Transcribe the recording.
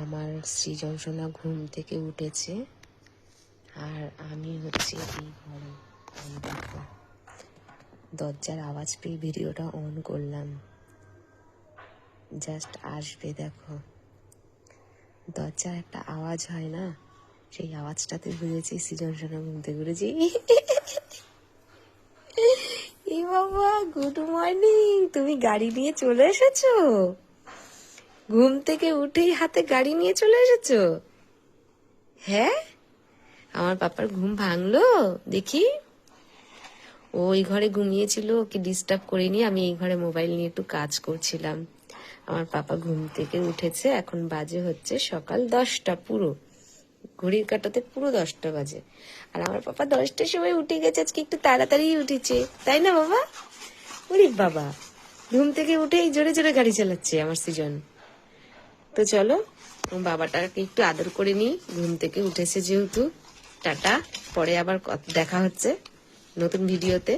আমার সৃজন সোনা ঘুম থেকে উঠেছে আর আমি হচ্ছে এই ঘরে। এই দেখো, দরজার আওয়াজ পেয়ে ভিডিওটা অন করলাম। জাস্ট আসবে, দেখো দরজার একটা আওয়াজ হয় না, সেই আওয়াজটাতে বুঝেছি সৃজন সোনা ঘুম থেকে উঠেছি। এ বাবা, গুড মর্নিং, তুমি গাড়ি নিয়ে চলে এসেছো? ঘুম থেকে উঠেই হাতে গাড়ি নিয়ে চলে এসেছো? হ্যাঁ, আমার পাপার ঘুম ভাঙলো দেখি। ওই ঘরে ঘুমিয়েছিল, ওকে ডিস্টার্ব করিনি, আমি এই ঘরে মোবাইল নিয়ে একটু কাজ করছিলাম। আমার পাপা ঘুম থেকে উঠেছে, এখন বাজে হচ্ছে সকাল 10টা, পুরো ঘড়ির কাঁটাতে পুরো 10টা বাজে। আর আমার পাপা 10টার সময় উঠে গেছে, আজকে একটু তাড়াতাড়ি উঠেছে, তাই না বাবা? ওরে বাবা, ঘুম থেকে উঠেই জোরে জোরে গাড়ি চালাচ্ছে আমার সৃজন। তো চলো বাবাটাকে একটু আদর করে নিই, ঘুম থেকে উঠেছে যেহেতু। টাটা, পরে আবার দেখা হচ্ছে নতুন ভিডিওতে।